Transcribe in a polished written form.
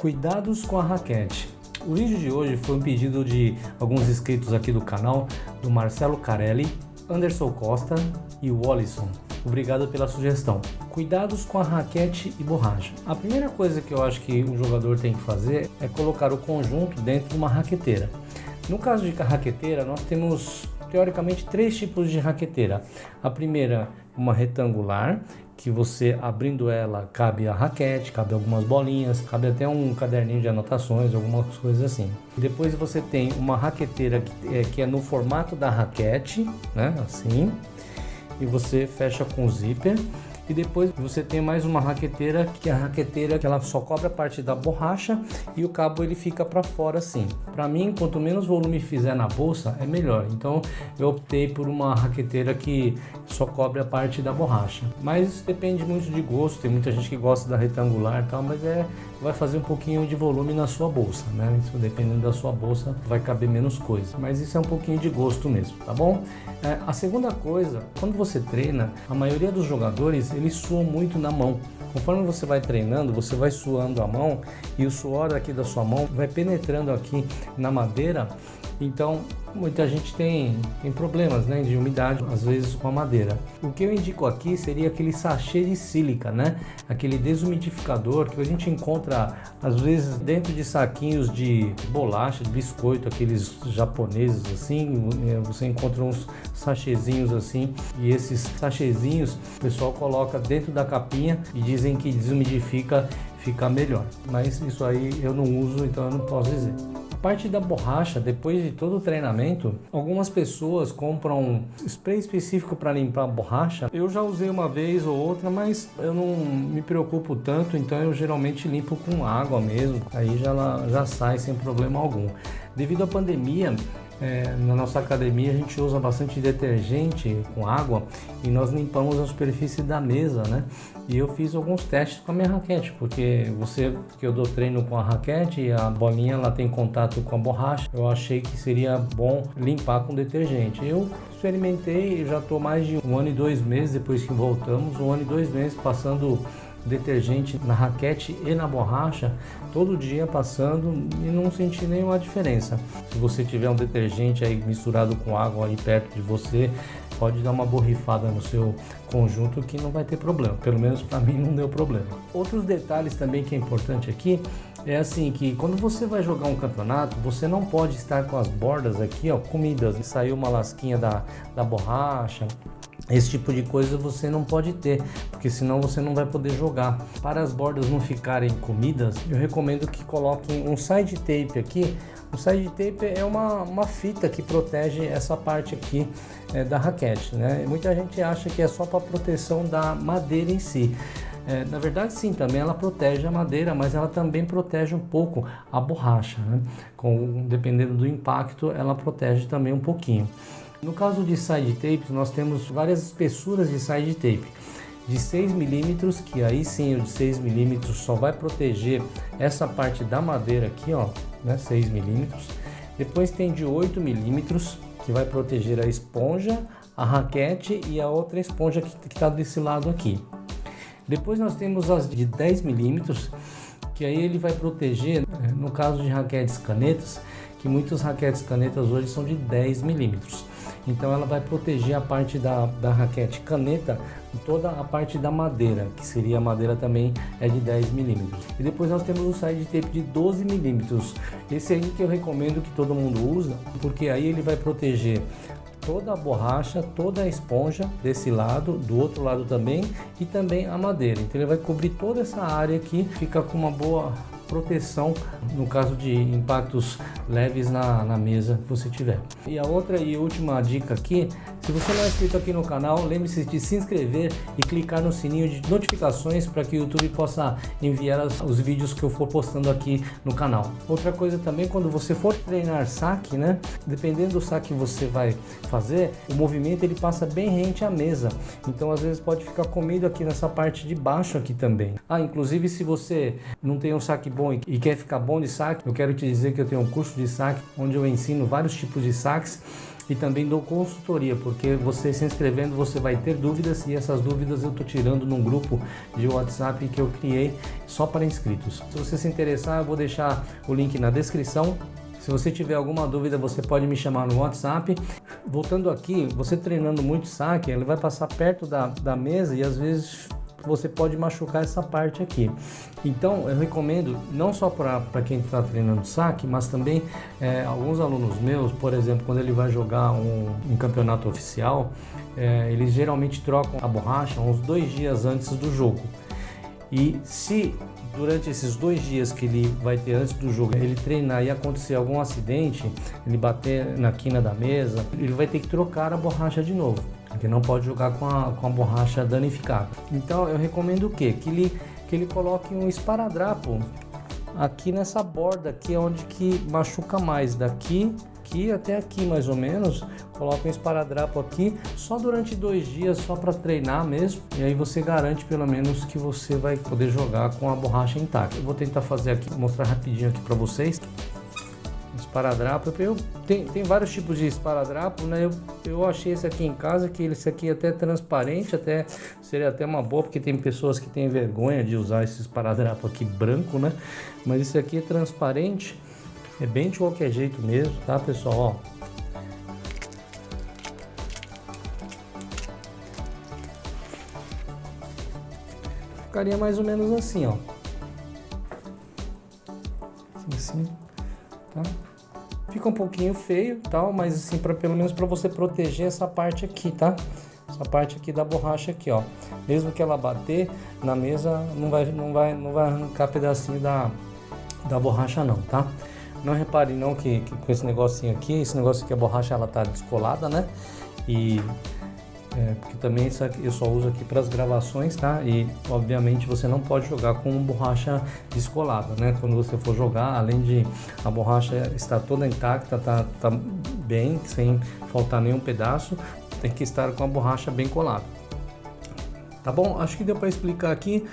Cuidados com a raquete. O vídeo de hoje foi um pedido de alguns inscritos aqui do canal, do Marcelo Carelli, Anderson Costa e o Wallison. Obrigado pela sugestão. Cuidados com a raquete e borracha. A primeira coisa que eu acho que o jogador tem que fazer é colocar o conjunto dentro de uma raqueteira. No caso de raqueteira, nós temos teoricamente 3 tipos de raqueteira. A primeira, uma retangular, que você abrindo ela cabe a raquete, cabe algumas bolinhas, cabe até um caderninho de anotações, algumas coisas assim. Depois você tem uma raqueteira que é no formato da raquete, né, assim, e você fecha com zíper. E depois você tem mais uma raqueteira, que é a raqueteira que ela só cobre a parte da borracha e o cabo ele fica para fora assim. Para mim, quanto menos volume fizer na bolsa, é melhor. Então eu optei por uma raqueteira que só cobre a parte da borracha. Mas isso depende muito de gosto, tem muita gente que gosta da retangular e tal, mas vai fazer um pouquinho de volume na sua bolsa, né? Isso, dependendo da sua bolsa, vai caber menos coisa. Mas isso é um pouquinho de gosto mesmo, tá bom? A segunda coisa, quando você treina, a maioria dos jogadores, eles suam muito na mão. Conforme você vai treinando, você vai suando a mão e o suor aqui da sua mão vai penetrando aqui na madeira. Então, muita gente tem problemas, né, de umidade, às vezes com a madeira. O que eu indico aqui seria aquele sachê de sílica, né? Aquele desumidificador que a gente encontra, às vezes, dentro de saquinhos de bolacha, de biscoito, aqueles japoneses assim. Você encontra uns sachêzinhos assim, e esses sachêzinhos o pessoal coloca dentro da capinha e dizem que desumidifica, fica melhor. Mas isso aí eu não uso, então eu não posso dizer. Parte da borracha, depois de todo o treinamento, algumas pessoas compram spray específico para limpar a borracha. Eu já usei uma vez ou outra, mas eu não me preocupo tanto, então eu geralmente limpo com água mesmo, aí já sai sem problema algum. Devido à pandemia, na nossa academia a gente usa bastante detergente com água e nós limpamos a superfície da mesa, né? E eu fiz alguns testes com a minha raquete, porque eu dou treino com a raquete e a bolinha ela tem contato com a borracha. Eu achei que seria bom limpar com detergente. Eu experimentei, já estou mais de 1 ano e 2 meses depois que voltamos, 1 ano e 2 meses passando detergente na raquete e na borracha, todo dia passando, e não senti nenhuma diferença. Se você tiver um detergente aí misturado com água aí perto de você, pode dar uma borrifada no seu conjunto que não vai ter problema. Pelo menos para mim não deu problema. Outros detalhes também que é importante aqui é assim, que quando você vai jogar um campeonato, você não pode estar com as bordas aqui, ó, comidas. Saiu uma lasquinha da borracha, esse tipo de coisa você não pode ter, porque senão você não vai poder jogar. Para as bordas não ficarem comidas, eu recomendo que coloquem um side tape aqui. O side tape é uma fita que protege essa parte aqui da raquete, né? Muita gente acha que é só para proteção da madeira em si. Na verdade sim, também ela protege a madeira, mas ela também protege um pouco a borracha, né? Dependendo do impacto, ela protege também um pouquinho. No caso de side tapes, nós temos várias espessuras de side tape. De 6 milímetros, que aí sim o de 6 milímetros só vai proteger essa parte da madeira aqui, ó, né, 6 milímetros. Depois tem de 8 milímetros, que vai proteger a esponja, a raquete e a outra esponja que está desse lado aqui. Depois nós temos as de 10 milímetros, que aí ele vai proteger, no caso de raquetes canetas, que muitas raquetes canetas hoje são de 10 milímetros. Então ela vai proteger a parte da raquete caneta, toda a parte da madeira, que seria a madeira também é de 10 milímetros. E depois nós temos o side tape de 12 milímetros. Esse aí que eu recomendo que todo mundo usa, porque aí ele vai proteger toda a borracha, toda a esponja desse lado, do outro lado também, e também a madeira. Então ele vai cobrir toda essa área aqui, fica com uma boa proteção no caso de impactos leves na mesa que você tiver. E a outra e última dica aqui, se você não é inscrito aqui no canal, lembre-se de se inscrever e clicar no sininho de notificações para que o YouTube possa enviar os vídeos que eu for postando aqui no canal. Outra coisa também, quando você for treinar saque, né, dependendo do saque que você vai fazer, o movimento ele passa bem rente à mesa, então às vezes pode ficar comido aqui nessa parte de baixo aqui também. Inclusive se você não tem um saque bom e quer ficar bom de saque, eu quero te dizer que eu tenho um curso de saque onde eu ensino vários tipos de saques e também dou consultoria, porque porque você se inscrevendo você vai ter dúvidas, e essas dúvidas eu estou tirando num grupo de WhatsApp que eu criei só para inscritos. Se você se interessar, eu vou deixar o link na descrição. Se você tiver alguma dúvida, você pode me chamar no WhatsApp. Voltando aqui, você treinando muito saque, ele vai passar perto da mesa e às vezes você pode machucar essa parte aqui. Então eu recomendo não só para quem está treinando saque, mas também alguns alunos meus, por exemplo, quando ele vai jogar um campeonato oficial, eles geralmente trocam a borracha uns 2 dias antes do jogo. E se durante esses 2 dias que ele vai ter antes do jogo, ele treinar e acontecer algum acidente, ele bater na quina da mesa, ele vai ter que trocar a borracha de novo, porque não pode jogar com a borracha danificada. Então eu recomendo o quê? Que ele coloque um esparadrapo aqui nessa borda aqui, onde que machuca mais, daqui até aqui mais ou menos. Coloca um esparadrapo aqui só durante 2 dias, só para treinar mesmo, e aí você garante pelo menos que você vai poder jogar com a borracha intacta. Eu vou tentar fazer aqui, mostrar rapidinho aqui para vocês. Esparadrapo, tem vários tipos de esparadrapo, né? Eu achei esse aqui em casa, que esse aqui é até transparente, até seria até uma boa, porque tem pessoas que têm vergonha de usar esse esparadrapo aqui branco, né? Mas esse aqui é transparente, é bem de qualquer jeito mesmo, tá, pessoal? Ó. Ficaria mais ou menos assim, ó. Assim, tá? Fica um pouquinho feio, tal, mas assim, pelo menos para você proteger essa parte aqui, tá? Essa parte aqui da borracha aqui, ó. Mesmo que ela bater na mesa, não vai arrancar pedacinho da borracha não, tá? Não repare não que com esse negocinho aqui, a borracha ela tá descolada, né? E porque também isso aqui eu só uso aqui para as gravações, tá? E obviamente você não pode jogar com borracha descolada, né? Quando você for jogar, além de a borracha estar toda intacta, tá bem, sem faltar nenhum pedaço, tem que estar com a borracha bem colada. Tá bom? Acho que deu para explicar aqui.